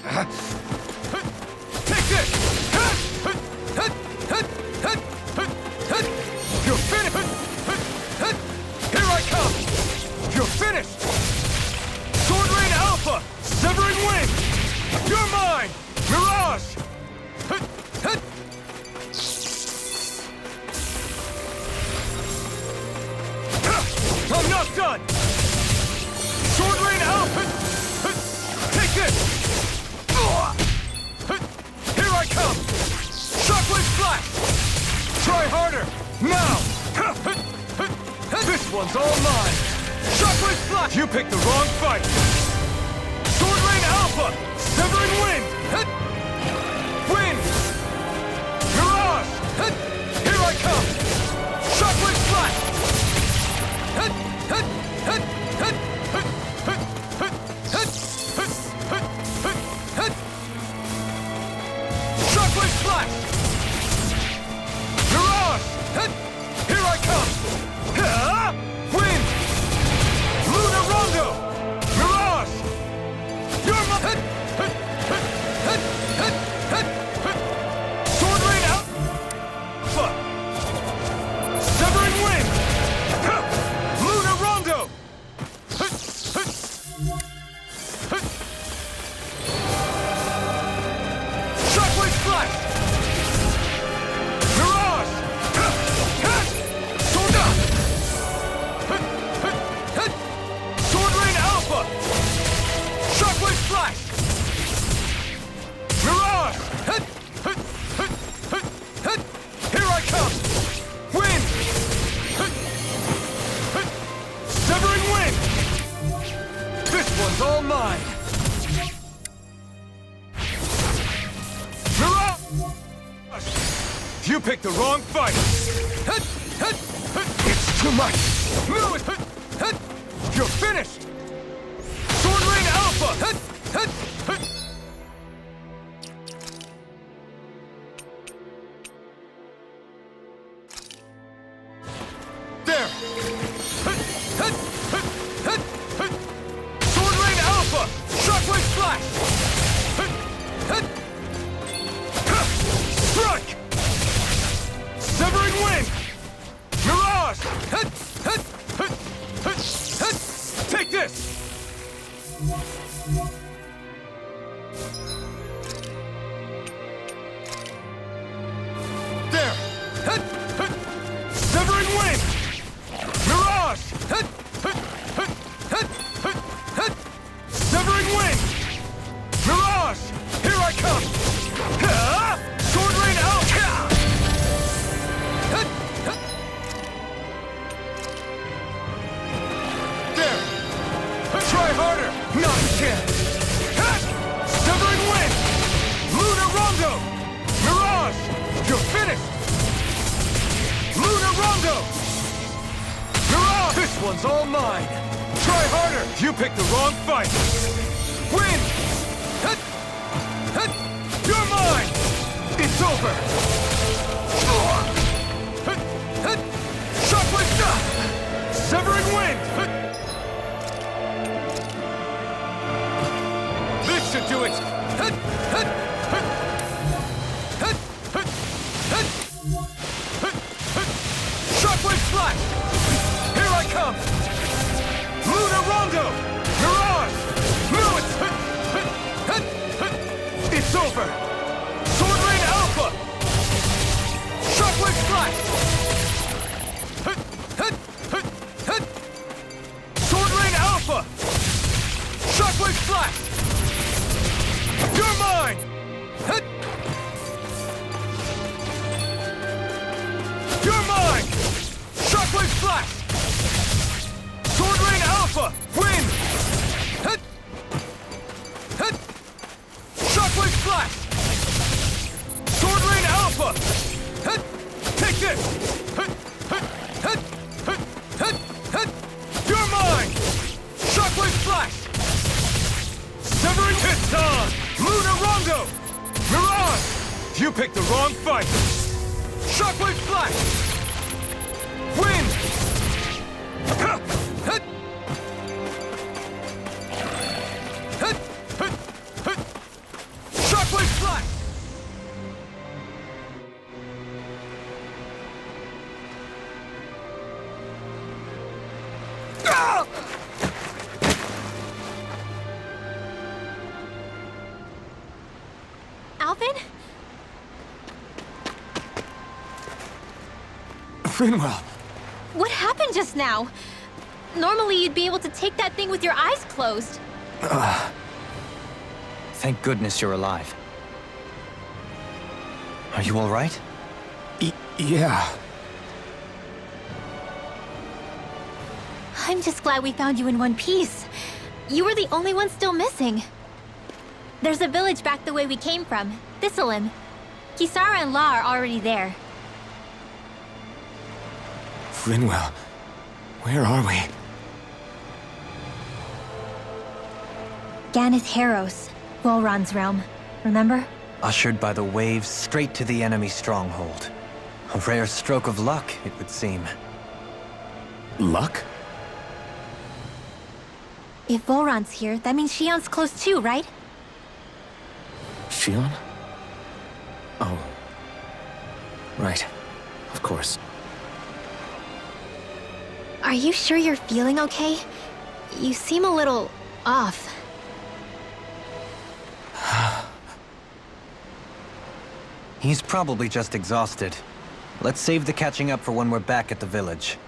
Take this! You're finished! Here I come! You're finished! Sword Rain Alpha! Severing Wind! You're mine! Mirage! I'm not done! Sword Rain Alpha! Take this! Here I come! Shockwave Flash! Try harder! Now! This one's all mine! Shockwave Flash! You picked the wrong fight! Sword Rain Alpha! Severing Wind! Wind! Mirage! Here I come! Shockwave Flash! Shockwave Flash! Mirage! Here I come! Wind! Lunar Rondo! Mirage! You're my... Sword Rain Alpha! Severing Wind! Lunar Rondo! Shockwave Flash! Mirage! Sword Rain Alpha! Shockwave Flash! Mirage! Here I come! Wind! Severing Wind! This one's all mine! Mirage! You picked the wrong fight! It's too much! No, you're finished! Sword Rain Alpha! There! Sword Rain Alpha! Shockwave Flash! Strike! Severing Wind! Mirage! Take this! There! Severing Wind! Mirage! Severing Wind! Mirage! Here I come! Sword Rain Alpha! There! Try harder! Not again! Severing Wind! Lunar Rondo! Mirage! You're finished! Lunar Rondo! Mirage! This one's all mine! Try harder! You picked the wrong fight! Wind! You're mine! It's over! Shockwave! Severing Wind! This should do it! Shockwave Flash! Here I come! Lunar Rondo! Mirage! No, it's over! Sword Rain Alpha! Shockwave Flash! Sword Rain Alpha! Shockwave Flash! You're mine! You're mine! Shockwave Flash! Sword Rain Alpha! Wind! Shockwave Flash! Sword Rain Alpha! Take this! You're mine! Shockwave Flash! Severing Piston! Lunar Rondo! Mirage! You picked the wrong fight! Shockwave Flash! Wind! Alphen? Frinwell! What happened just now? Normally you'd be able to take that thing with your eyes closed. Thank goodness you're alive. Are you all right? Yeah. I'm just glad we found you in one piece. You were the only one still missing. There's a village back the way we came from, Thistleim. Kisara and La are already there. Frinwell, where are we? Ganeth Haros, Volron's realm. Remember? Ushered by the waves straight to the enemy stronghold. A rare stroke of luck, it would seem. Luck? If Volron's here, that means Shion's close too, right? Shion? Oh. Right. Of course. Are you sure you're feeling okay? You seem a little off. He's probably just exhausted. Let's save the catching up for when we're back at the village.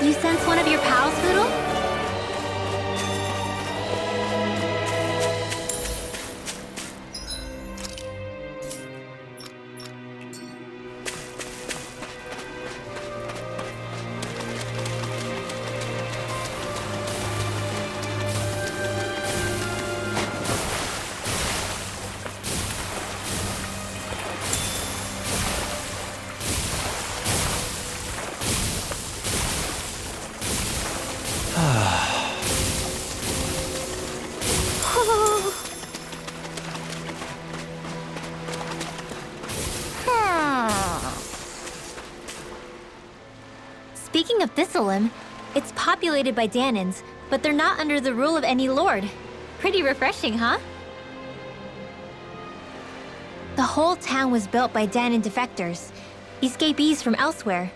You sense one of your pals, Fiddle? Speaking of Thistleim, it's populated by Dahnans, but they're not under the rule of any lord. Pretty refreshing, huh? The whole town was built by Dahnan defectors, escapees from elsewhere.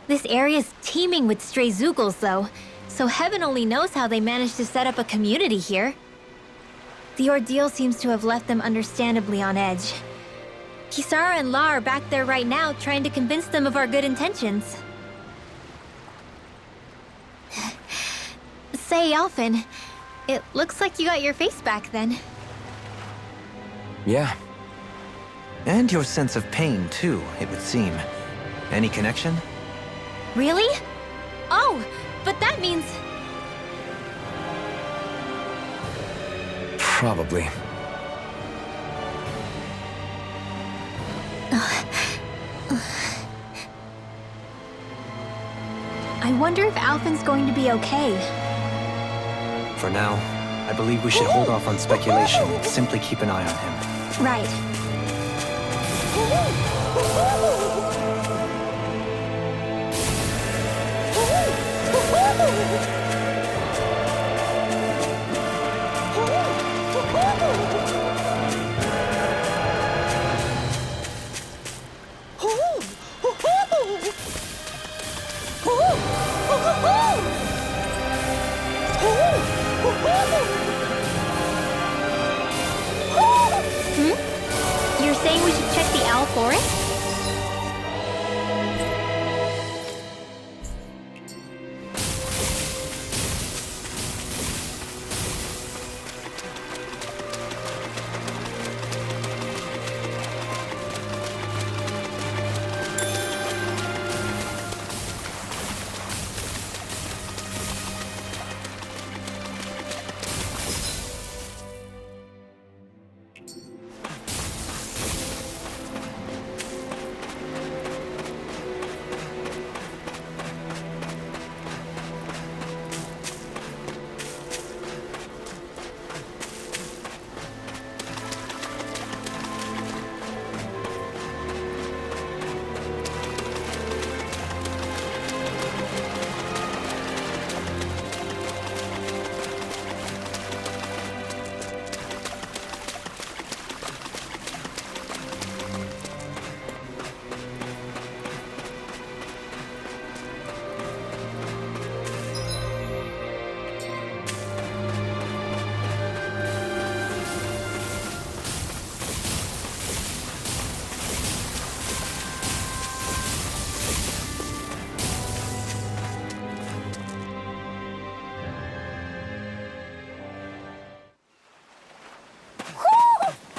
This area's teeming with stray Zeugles, though, so heaven only knows how they managed to set up a community here. The ordeal seems to have left them understandably on edge. Kisara and La are back there right now trying to convince them of our good intentions. Say, Alphen, it looks like you got your face back then. Yeah. And your sense of pain, too, it would seem. Any connection? Really? Oh, but that means... Probably. I wonder if Alphen's going to be okay. For now, I believe we should hold off on speculation and simply keep an eye on him. Right. You're saying we should check the owl forest?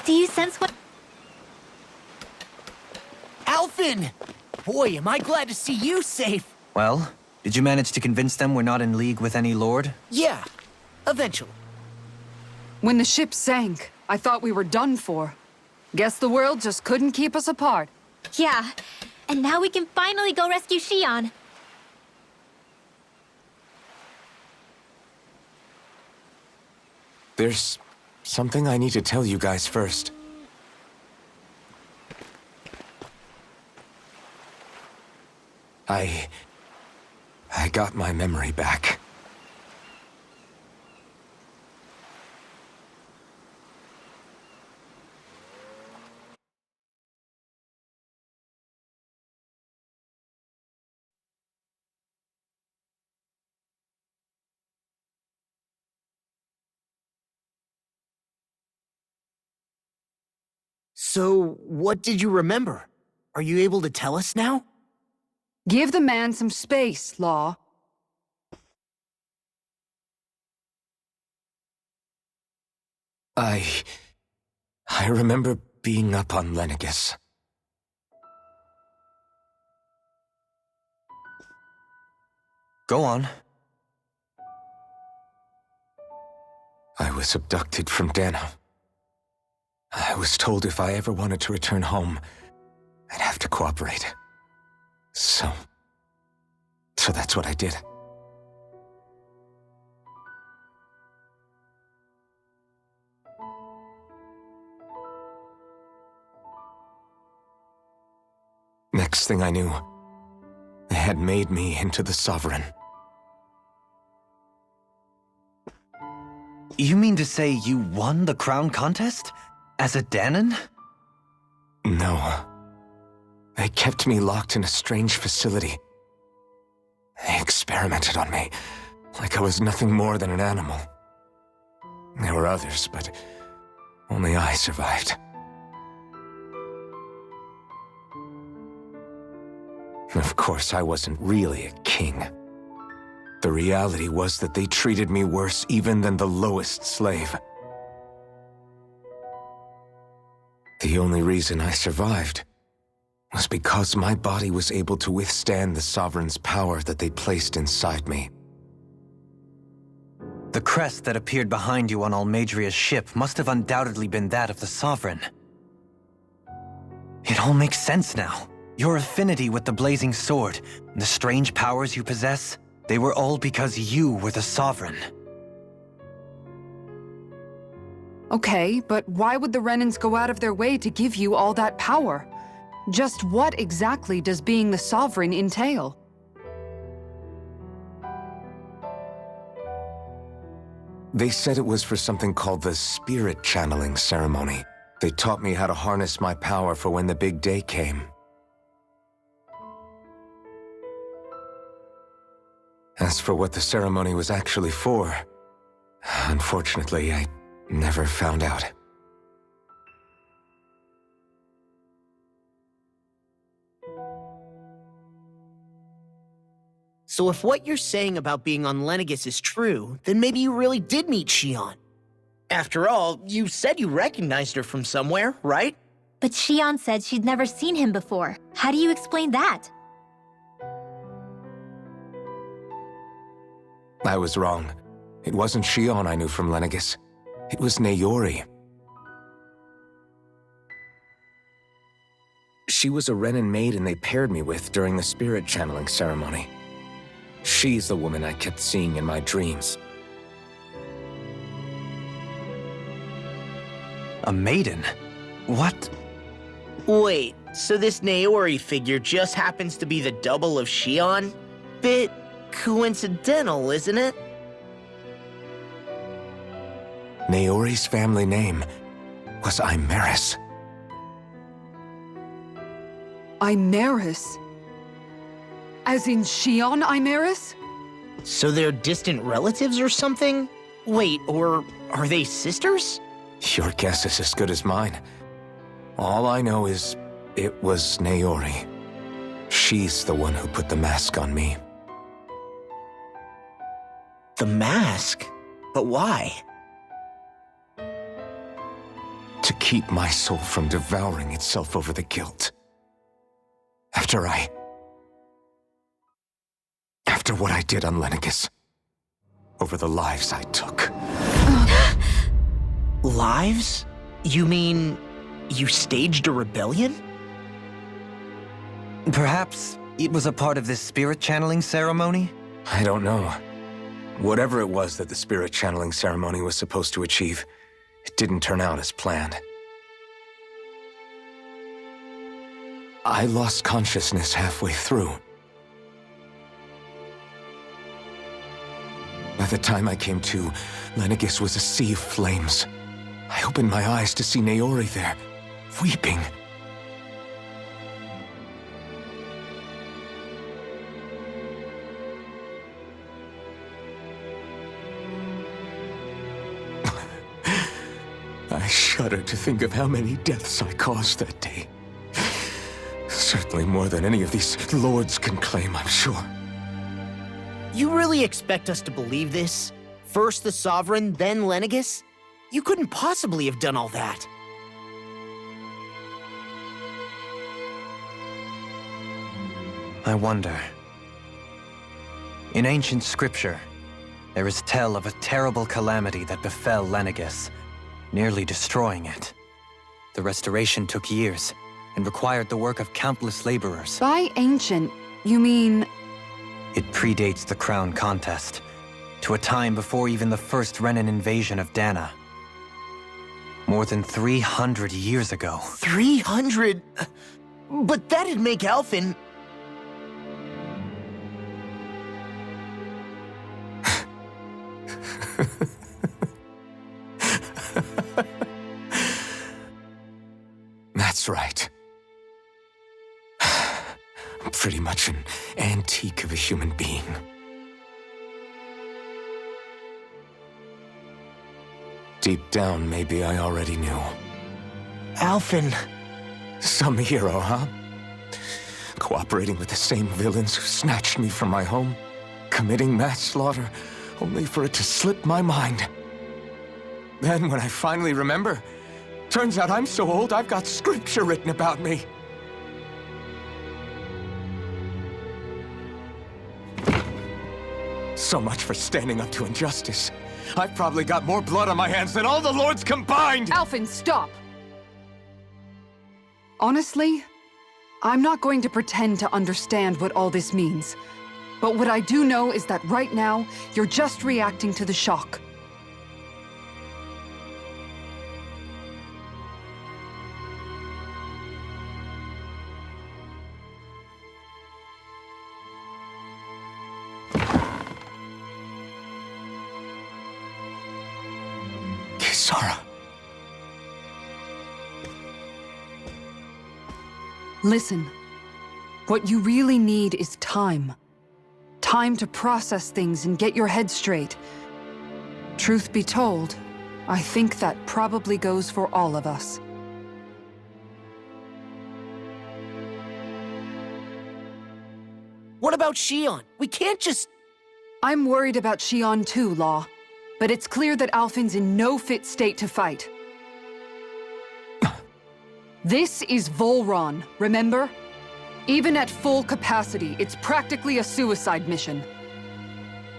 Do you sense what... Alphen! Boy, am I glad to see you safe. Well, did you manage to convince them we're not in league with any lord? Yeah, eventually. When the ship sank, I thought we were done for. Guess the world just couldn't keep us apart. Yeah, and now we can finally go rescue Xion. There's something I need to tell you guys first. I got my memory back. So, what did you remember? Are you able to tell us now? Give the man some space, Law. I remember being up on Lenegis. Go on. I was abducted from Dano. I was told if I ever wanted to return home, I'd have to cooperate. So that's what I did. Next thing I knew, they had made me into the Sovereign. You mean to say you won the crown contest? As a Dahnan? No. They kept me locked in a strange facility. They experimented on me, like I was nothing more than an animal. There were others, but only I survived. Of course, I wasn't really a king. The reality was that they treated me worse even than the lowest slave. The only reason I survived was because my body was able to withstand the Sovereign's power that they placed inside me. The crest that appeared behind you on Almadria's ship must have undoubtedly been that of the Sovereign. It all makes sense now. Your affinity with the Blazing Sword, and the strange powers you possess, they were all because you were the Sovereign. Okay, but why would the Renans go out of their way to give you all that power? Just what exactly does being the Sovereign entail? They said it was for something called the Spirit Channeling Ceremony. They taught me how to harness my power for when the big day came. As for what the ceremony was actually for, unfortunately, I never found out. So if what you're saying about being on Lenegis is true, then maybe you really did meet Xion. After all, you said you recognized her from somewhere, right? But Xion said she'd never seen him before. How do you explain that? I was wrong. It wasn't Xion I knew from Lenegis. It was Naori. She was a Renan maiden they paired me with during the spirit channeling ceremony. She's the woman I kept seeing in my dreams. A maiden? What? Wait, so this Naori figure just happens to be the double of Xion? Bit coincidental, isn't it? Naori's family name was Imeris. Imeris? As in Xion Imeris? So they're distant relatives or something? Wait, or are they sisters? Your guess is as good as mine. All I know is it was Naori. She's the one who put the mask on me. The mask? But why? To keep my soul from devouring itself over the guilt. After what I did on Lenegis. Over the lives I took. Lives? You mean you staged a rebellion? Perhaps it was a part of this spirit channeling ceremony? I don't know. Whatever it was that the spirit channeling ceremony was supposed to achieve, it didn't turn out as planned. I lost consciousness halfway through. By the time I came to, Lenegis was a sea of flames. I opened my eyes to see Naori there, weeping. I shudder to think of how many deaths I caused that day. Certainly more than any of these lords can claim, I'm sure. You really expect us to believe this? First the Sovereign, then Lenegis? You couldn't possibly have done all that. I wonder. In ancient scripture, there is tell of a terrible calamity that befell Lenegis, nearly destroying it. The restoration took years, and required the work of countless laborers. By ancient, you mean... It predates the Crown Contest, to a time before even the first Renan invasion of Dana. More than 300 years ago. 300? But that'd make Alphen... That's right. I'm pretty much an antique of a human being. Deep down, maybe I already knew. Alphen... Some hero, huh? Cooperating with the same villains who snatched me from my home, committing mass slaughter, only for it to slip my mind. Then, when I finally remember, turns out I'm so old I've got scripture written about me. So much for standing up to injustice. I've probably got more blood on my hands than all the lords combined! Alphen, stop! Honestly, I'm not going to pretend to understand what all this means. But what I do know is that right now, you're just reacting to the shock. Kisara. Listen, what you really need is time. Time to process things and get your head straight. Truth be told, I think that probably goes for all of us. What about Shion? We can't just... I'm worried about Shion too, Law. But it's clear that Alphen's in no fit state to fight. This is Volron, remember? Even at full capacity, it's practically a suicide mission.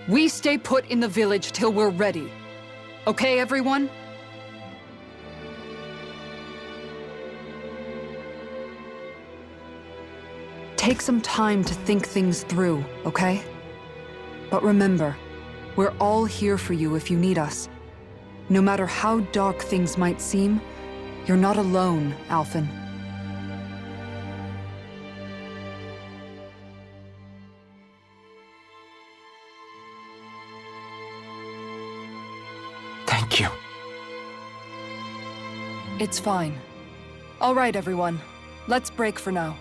We stay put in the village till we're ready. Okay, everyone? Take some time to think things through, okay? But remember, we're all here for you if you need us. No matter how dark things might seem, you're not alone, Alphen. Thank you. It's fine. All right, everyone. Let's break for now.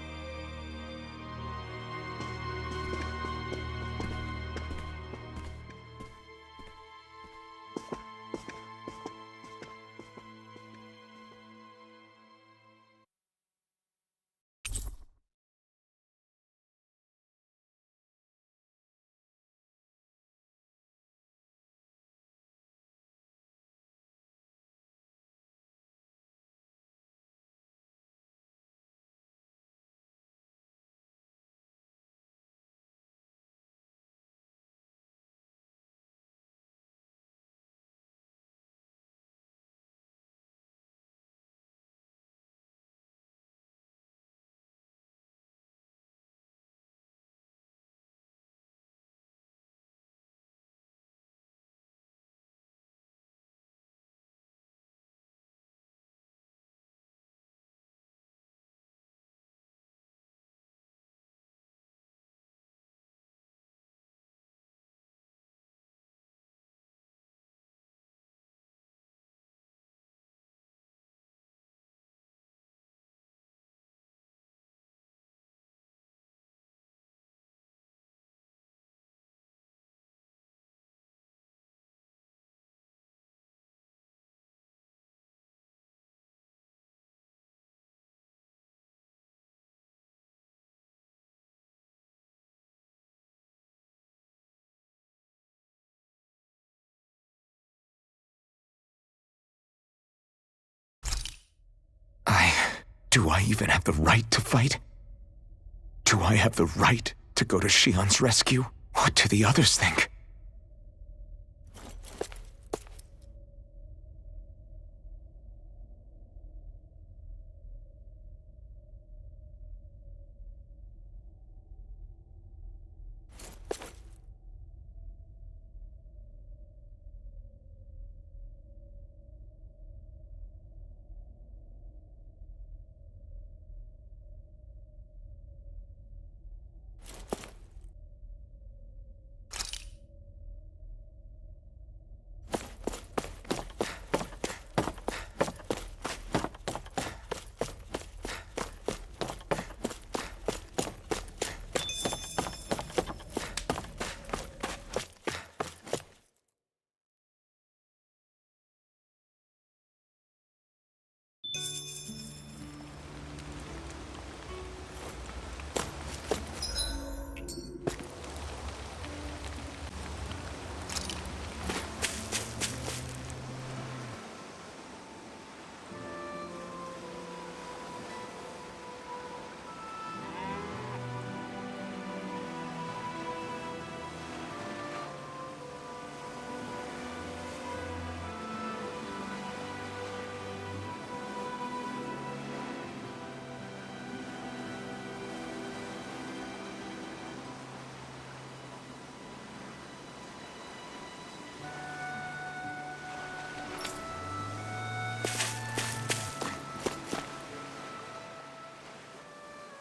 Do I even have the right to fight? Do I have the right to go to Shion's rescue? What do the others think?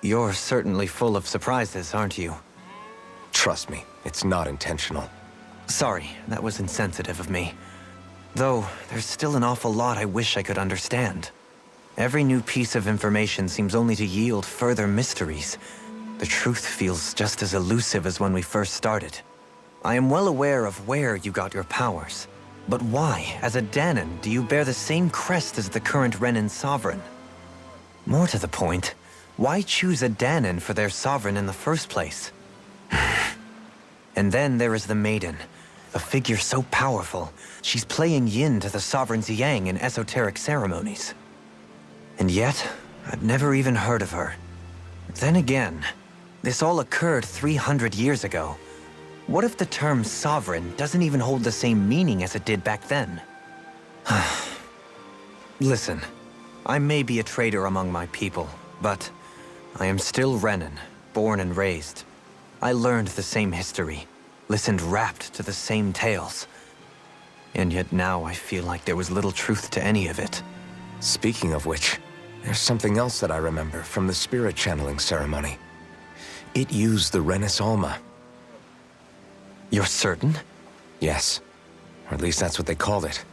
You're certainly full of surprises, aren't you? Trust me, it's not intentional. Sorry, that was insensitive of me. Though, there's still an awful lot I wish I could understand. Every new piece of information seems only to yield further mysteries. The truth feels just as elusive as when we first started. I am well aware of where you got your powers. But why, as a Dahnan, do you bear the same crest as the current Renan sovereign? More to the point, why choose a Dahnan for their sovereign in the first place? And then there is the Maiden, a figure so powerful, she's playing yin to the sovereign's yang in esoteric ceremonies. And yet, I've never even heard of her. Then again, this all occurred 300 years ago. What if the term sovereign doesn't even hold the same meaning as it did back then? Listen, I may be a traitor among my people, but I am still Renan, born and raised. I learned the same history, listened rapt to the same tales. And yet now I feel like there was little truth to any of it. Speaking of which, there's something else that I remember from the spirit channeling ceremony. It used the Renis Alma. You're certain? Yes. Or at least that's what they called it.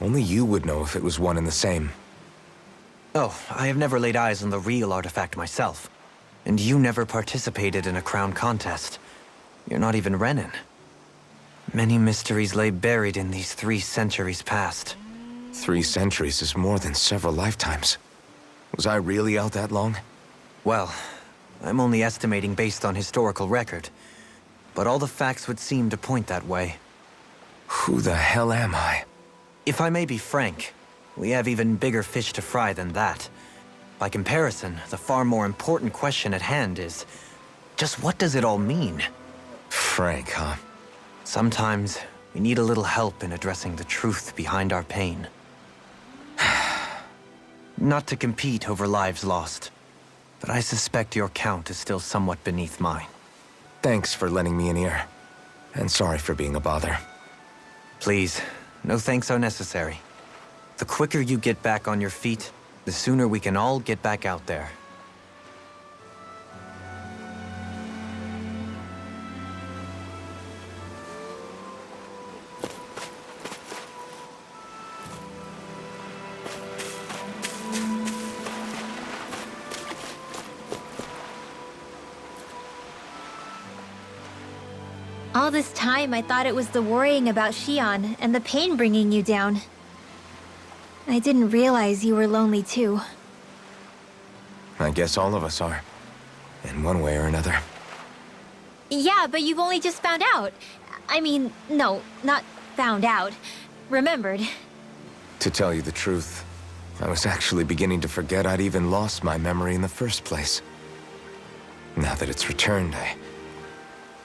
Only you would know if it was one and the same. Oh, I have never laid eyes on the real artifact myself. And you never participated in a crown contest. You're not even Renan. Many mysteries lay buried in these 3 centuries past. 3 centuries is more than several lifetimes. Was I really out that long? Well, I'm only estimating based on historical record. But all the facts would seem to point that way. Who the hell am I? If I may be frank, we have even bigger fish to fry than that. By comparison, the far more important question at hand is, just what does it all mean? Frank, huh? Sometimes, we need a little help in addressing the truth behind our pain. Not to compete over lives lost, but I suspect your count is still somewhat beneath mine. Thanks for lending me an ear. And sorry for being a bother. Please, no thanks are necessary. The quicker you get back on your feet, the sooner we can all get back out there. All this time, I thought it was the worrying about Xion and the pain bringing you down. I didn't realize you were lonely too. I guess all of us are. In one way or another. Yeah, but you've only just found out. I mean, no, not found out. Remembered. To tell you the truth, I was actually beginning to forget I'd even lost my memory in the first place. Now that it's returned,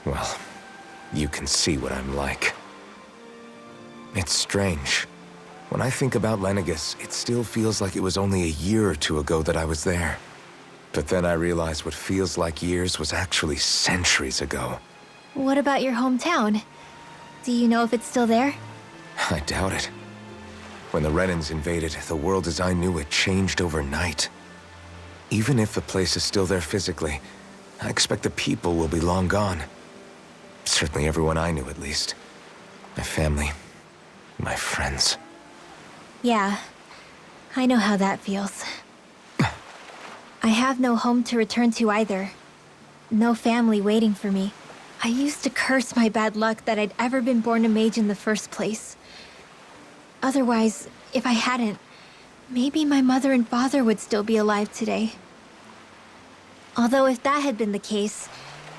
well, you can see what I'm like. It's strange. When I think about Lenegis, it still feels like it was only a year or 2 ago that I was there. But then I realized what feels like years was actually centuries ago. What about your hometown? Do you know if it's still there? I doubt it. When the Renans invaded, the world as I knew it changed overnight. Even if the place is still there physically, I expect the people will be long gone. Certainly everyone I knew, at least. My family, my friends. Yeah, I know how that feels. I have no home to return to either. No family waiting for me. I used to curse my bad luck that I'd ever been born a mage in the first place. Otherwise, if I hadn't, maybe my mother and father would still be alive today. Although if that had been the case,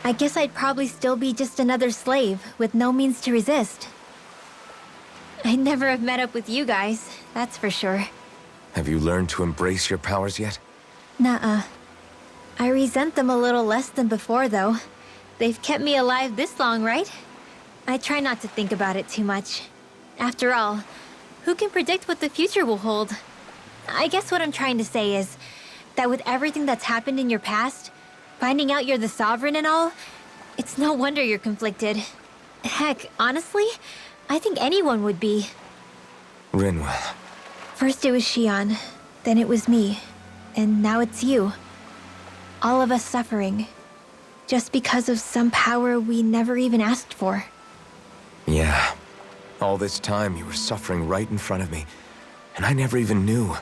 I guess I'd probably still be just another slave with no means to resist. I'd never have met up with you guys, that's for sure. Have you learned to embrace your powers yet? Nuh-uh. I resent them a little less than before, though. They've kept me alive this long, right? I try not to think about it too much. After all, who can predict what the future will hold? I guess what I'm trying to say is that with everything that's happened in your past, finding out you're the Sovereign and all, it's no wonder you're conflicted. Heck, honestly, I think anyone would be. Rinwell. First it was Xion, then it was me, and now it's you. All of us suffering. Just because of some power we never even asked for. Yeah. All this time you were suffering right in front of me, and I never even knew.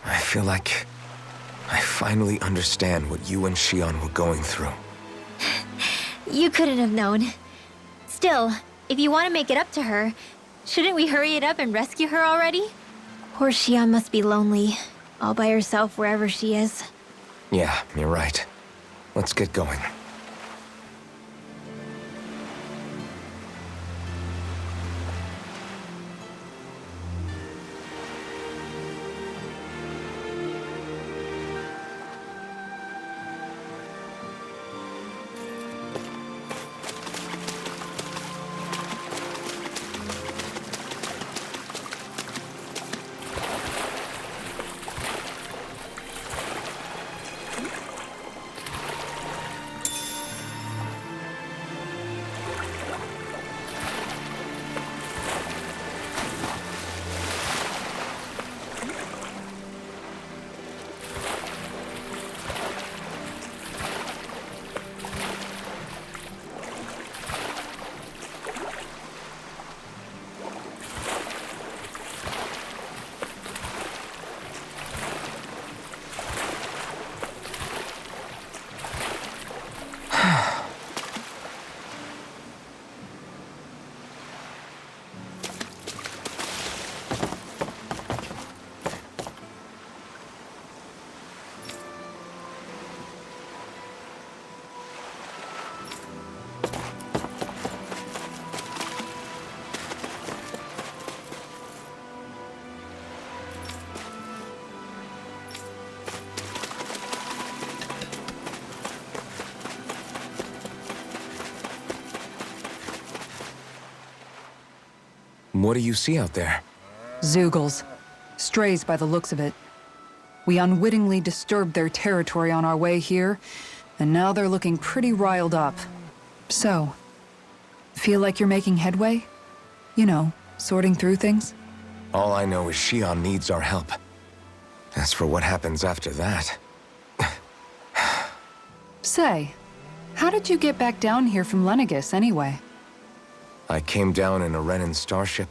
I feel like I finally understand what you and Xion were going through. You couldn't have known. Still, if you want to make it up to her, shouldn't we hurry it up and rescue her already? Poor Xion must be lonely, all by herself wherever she is. Yeah, you're right. Let's get going. What do you see out there? Zeugles. Strays by the looks of it. We unwittingly disturbed their territory on our way here, and now they're looking pretty riled up. So, feel like you're making headway? You know, sorting through things? All I know is Xion needs our help. As for what happens after that... Say, how did you get back down here from Lenegis, anyway? I came down in a Renan starship.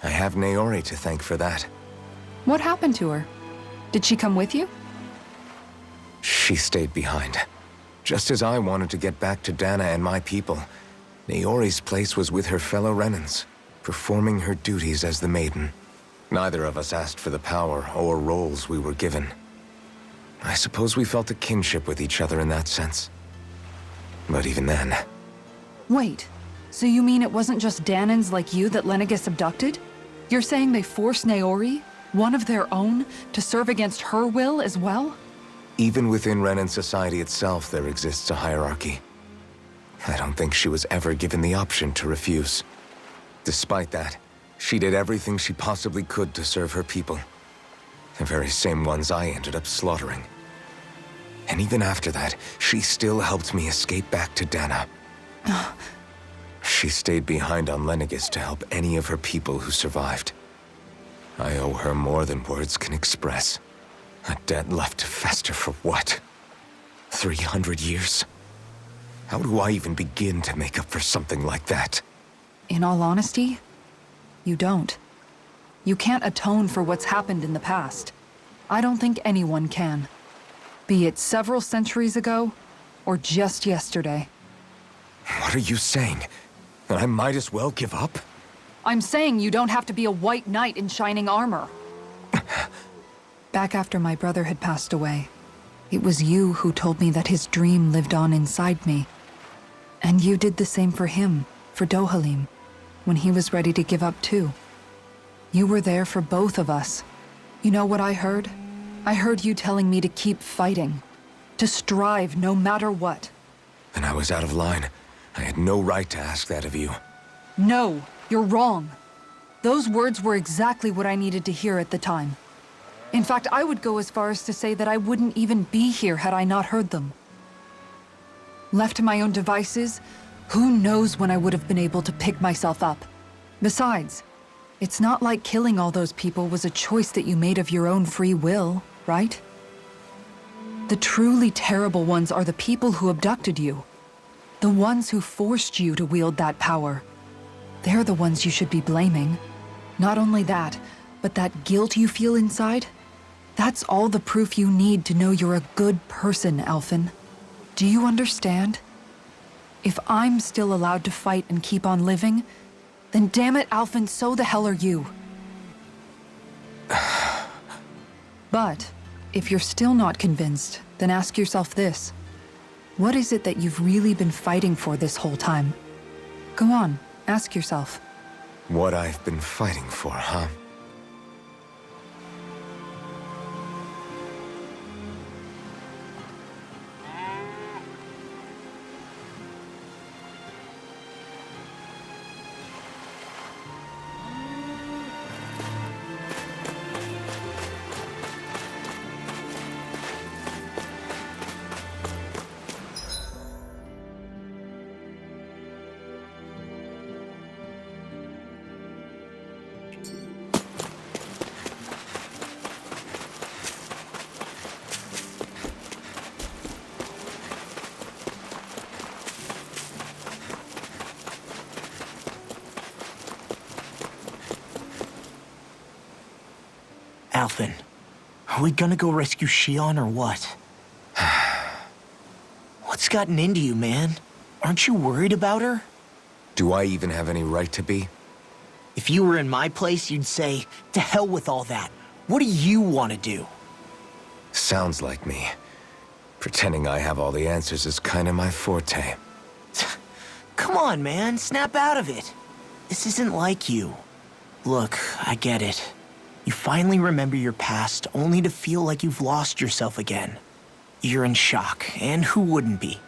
I have Naori to thank for that. What happened to her? Did she come with you? She stayed behind. Just as I wanted to get back to Dana and my people, Naori's place was with her fellow Renans, performing her duties as the Maiden. Neither of us asked for the power or roles we were given. I suppose we felt a kinship with each other in that sense. But even then... Wait, so you mean it wasn't just Danans like you that Lenegis abducted? You're saying they forced Naori, one of their own, to serve against her will as well? Even within Renan society itself, there exists a hierarchy. I don't think she was ever given the option to refuse. Despite that, she did everything she possibly could to serve her people. The very same ones I ended up slaughtering. And even after that, she still helped me escape back to Dana. She stayed behind on Lenegis to help any of her people who survived. I owe her more than words can express. A debt left to fester for what? 300 years? How do I even begin to make up for something like that? In all honesty, you don't. You can't atone for what's happened in the past. I don't think anyone can. Be it several centuries ago, or just yesterday. What are you saying? That I might as well give up? I'm saying you don't have to be a white knight in shining armor. Back after my brother had passed away, it was you who told me that his dream lived on inside me. And you did the same for him, for Dohalim, when he was ready to give up too. You were there for both of us. You know what I heard? I heard you telling me to keep fighting, to strive no matter what. Then I was out of line. I had no right to ask that of you. No, you're wrong. Those words were exactly what I needed to hear at the time. In fact, I would go as far as to say that I wouldn't even be here had I not heard them. Left to my own devices, who knows when I would have been able to pick myself up. Besides, it's not like killing all those people was a choice that you made of your own free will, right? The truly terrible ones are the people who abducted you. The ones who forced you to wield that power. They're the ones you should be blaming. Not only that, but that guilt you feel inside, that's all the proof you need to know you're a good person, Alphen. Do you understand? If I'm still allowed to fight and keep on living, then damn it, Alphen, so the hell are you. But if you're still not convinced, then ask yourself this. What is it that you've really been fighting for this whole time? Go on, ask yourself. What I've been fighting for, huh? Alphen, are we gonna go rescue Xion or what? What's gotten into you, man? Aren't you worried about her? Do I even have any right to be? If you were in my place, you'd say, to hell with all that. What do you want to do? Sounds like me. Pretending I have all the answers is kind of my forte. Come on, man, snap out of it. This isn't like you. Look, I get it. You finally remember your past, only to feel like you've lost yourself again. You're in shock, and who wouldn't be?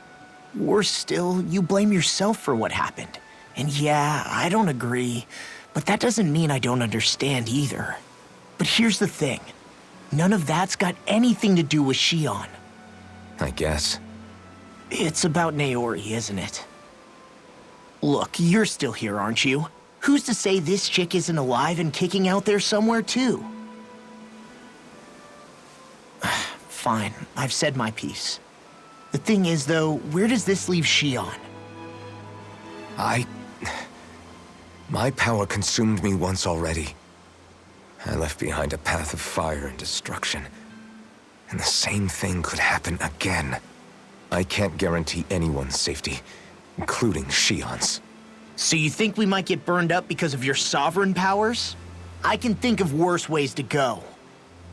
Worse still, you blame yourself for what happened. And yeah, I don't agree, but that doesn't mean I don't understand either. But here's the thing. None of that's got anything to do with Xion. I guess. It's about Naori, isn't it? Look, you're still here, aren't you? Who's to say this chick isn't alive and kicking out there somewhere, too? Fine, I've said my piece. The thing is, though, where does this leave Xion? My power consumed me once already. I left behind a path of fire and destruction. And the same thing could happen again. I can't guarantee anyone's safety, including Xion's. So you think we might get burned up because of your sovereign powers? I can think of worse ways to go.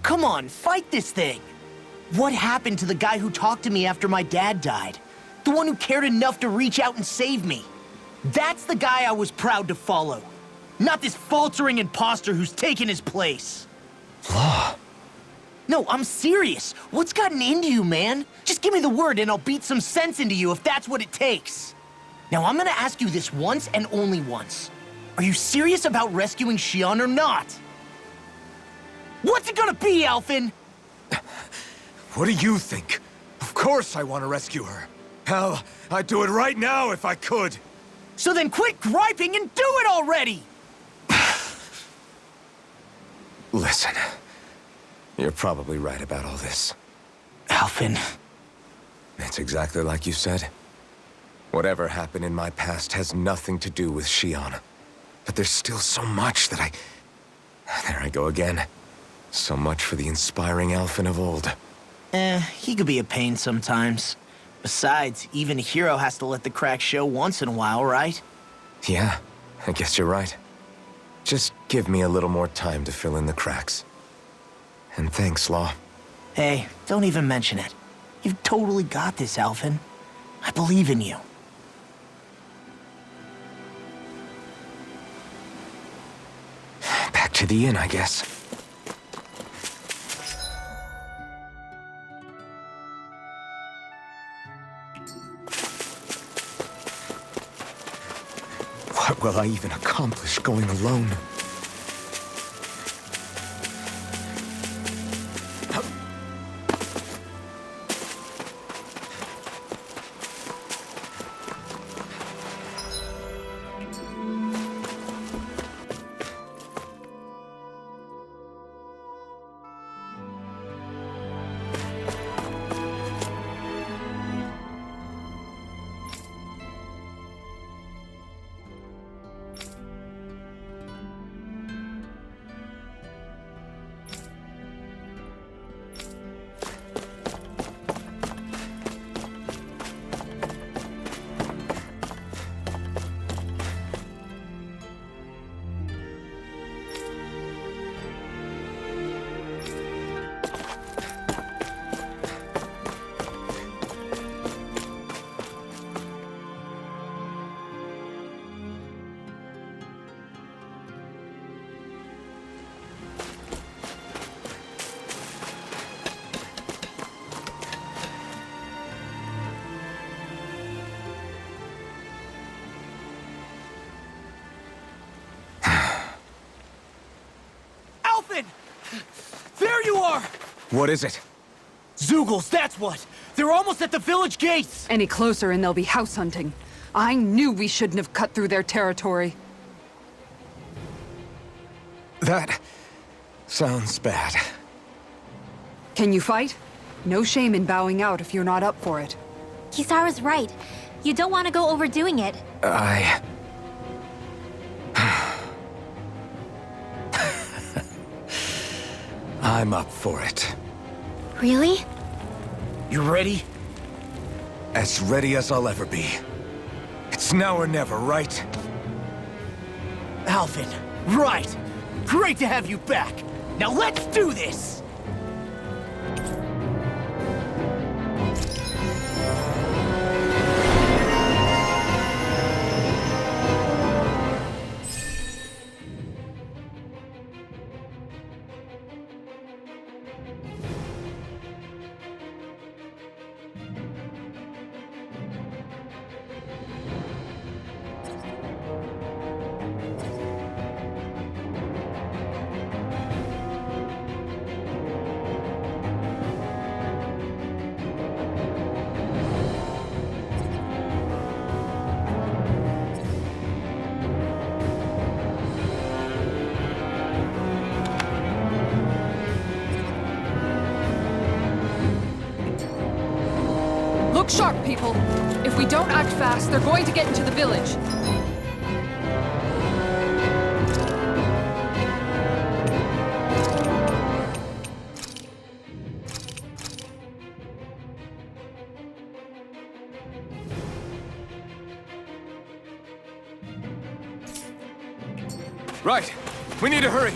Come on, fight this thing! What happened to the guy who talked to me after my dad died? The one who cared enough to reach out and save me? That's the guy I was proud to follow. Not this faltering imposter who's taken his place. Law. No, I'm serious. What's gotten into you, man? Just give me the word and I'll beat some sense into you if that's what it takes. Now, I'm gonna ask you this once and only once. Are you serious about rescuing Xion or not? What's it gonna be, Alphen? What do you think? Of course I want to rescue her. Hell, I'd do it right now if I could. So then quit griping and do it already! Listen, you're probably right about all this. Alphen. It's exactly like you said. Whatever happened in my past has nothing to do with Xion. But there's still so much that There I go again. So much for the inspiring Alphen of old. He could be a pain sometimes. Besides, even a hero has to let the cracks show once in a while, right? Yeah, I guess you're right. Just give me a little more time to fill in the cracks. And thanks, Law. Hey, don't even mention it. You've totally got this, Alphen. I believe in you. Back to the inn, I guess. What will I even accomplish going alone? There you are! What is it? Zeugles, that's what! They're almost at the village gates! Any closer and they'll be house hunting. I knew we shouldn't have cut through their territory. That sounds bad. Can you fight? No shame in bowing out if you're not up for it. Kisara's right. You don't want to go overdoing it. I'm up for it. Really? You ready? As ready as I'll ever be. It's now or never, right? Alvin, right! Great to have you back! Now let's do this! Look sharp, people! If we don't act fast, they're going to get into the village. Right. We need to hurry.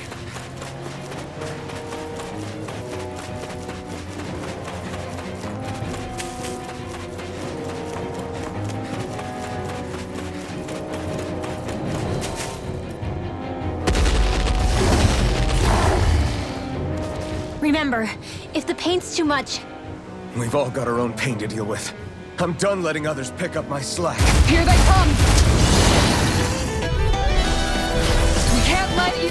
Remember, if the paint's too much, We've all got our own pain to deal with. I'm done letting others pick up my slack. Here they come! We can't let you...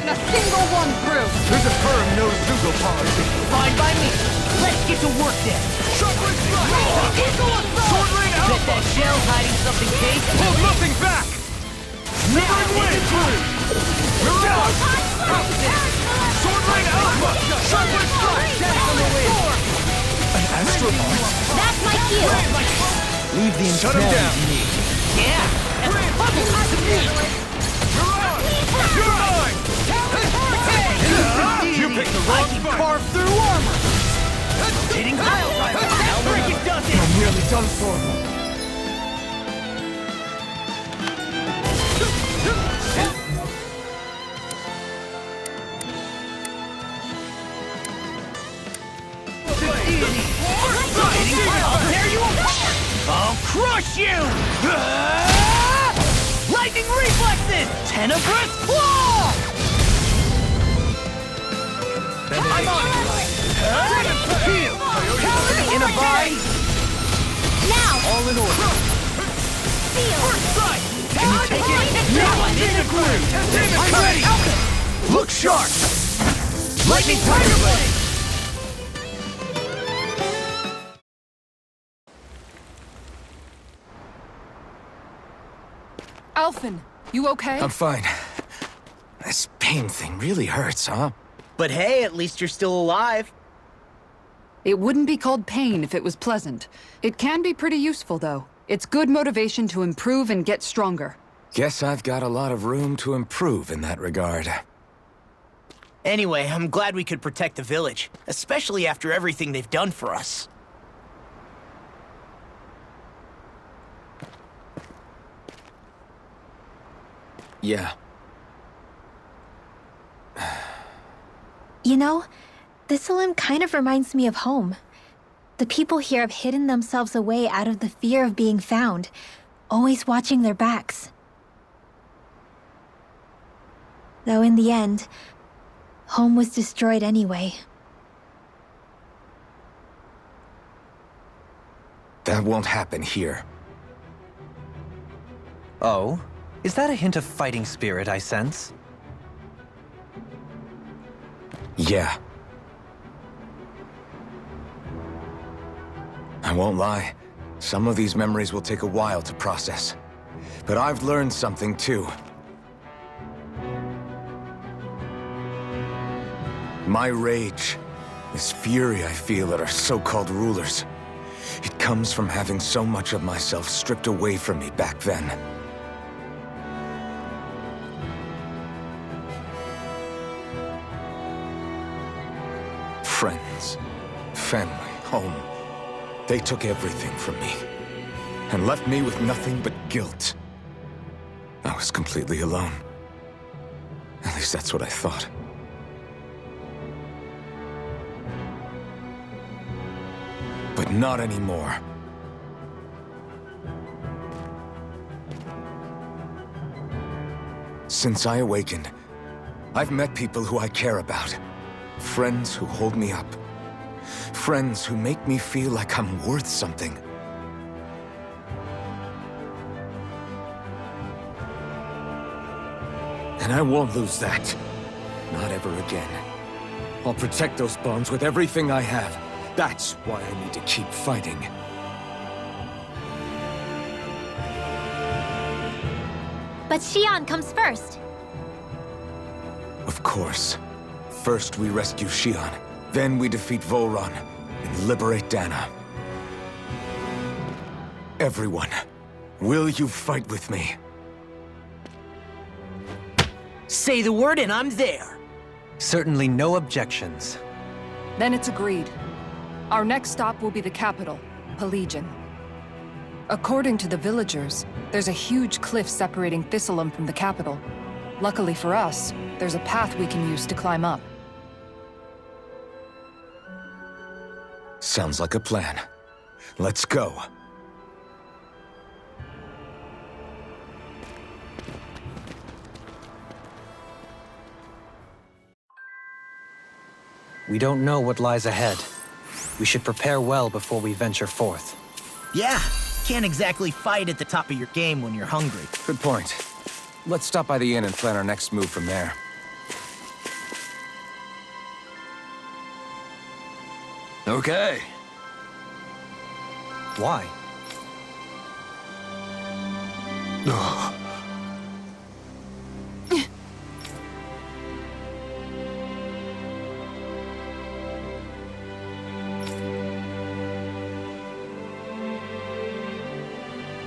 A single one through! There's a firm no-Zeugle policy. Fine by me. Let's get to work then. Shockwave Strike! Sword Rain Bet Alpha! that shell's hiding something tasty. Hold nothing back! Shivering Wind! Mirage! Sword Rain Alpha! Shockwave Strike! An astronaut? that's my cue! Leave the Shut him down! Yeah. And bubbles to me. Mirage! You're mine! You picked the wrong fight! Carve through armor. Hitting pile driver. Now break it does it. I'm nearly done for. There you are! I'll crush you! Lightning reflexes! Tenebrous claw! I'm on it! Heal! In a bind! Now! All in order. First strike! Can you take it? Now I'm in the groove! I'm ready! Look sharp! Lightning Tiger Blade! Alphen, you okay? I'm fine. This pain thing really hurts, huh? But hey, at least you're still alive. It wouldn't be called pain if it was pleasant. It can be pretty useful, though. It's good motivation to improve and get stronger. Guess I've got a lot of room to improve in that regard. Anyway, I'm glad we could protect the village, especially after everything they've done for us. Yeah. You know, Thistleim kind of reminds me of home. The people here have hidden themselves away out of the fear of being found, always watching their backs. Though in the end, home was destroyed anyway. That won't happen here. Oh? Is that a hint of fighting spirit I sense? Yeah. I won't lie. Some of these memories will take a while to process. But I've learned something too. My rage, this fury I feel at our so-called rulers, it comes from having so much of myself stripped away from me back then. Friends, family, home. They took everything from me, and left me with nothing but guilt. I was completely alone. At least that's what I thought. But not anymore. Since I awakened, I've met people who I care about. Friends who hold me up. Friends who make me feel like I'm worth something. And I won't lose that. Not ever again. I'll protect those bonds with everything I have. That's why I need to keep fighting. But Xion comes first. Of course. First we rescue Xion, then we defeat Volron and liberate Dana. Everyone, will you fight with me? Say the word and I'm there. Certainly no objections. Then it's agreed. Our next stop will be the capital, Pelegion. According to the villagers, there's a huge cliff separating Thistleum from the capital. Luckily for us, there's a path we can use to climb up. Sounds like a plan. Let's go. We don't know what lies ahead. We should prepare well before we venture forth. Yeah, can't exactly fight at the top of your game when you're hungry. Good point. Let's stop by the inn and plan our next move from there. Okay. Why?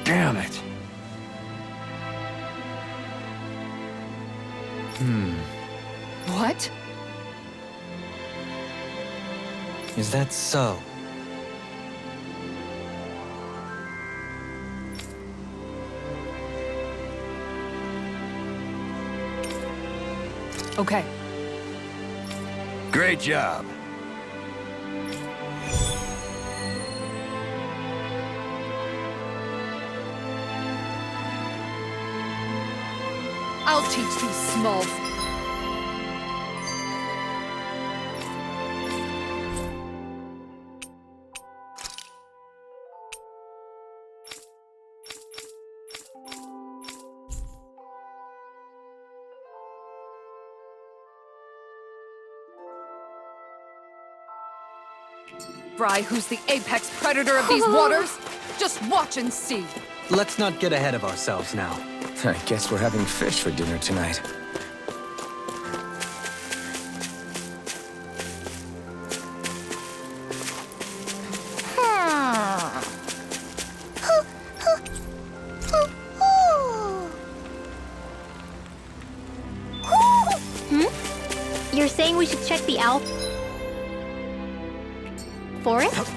Damn it. What? Is that so? Okay. Great job. I'll teach these small... Fry, who's the apex predator of these waters? Just watch and see. Let's not get ahead of ourselves now. I guess we're having fish for dinner tonight. You're saying we should check the owl forest?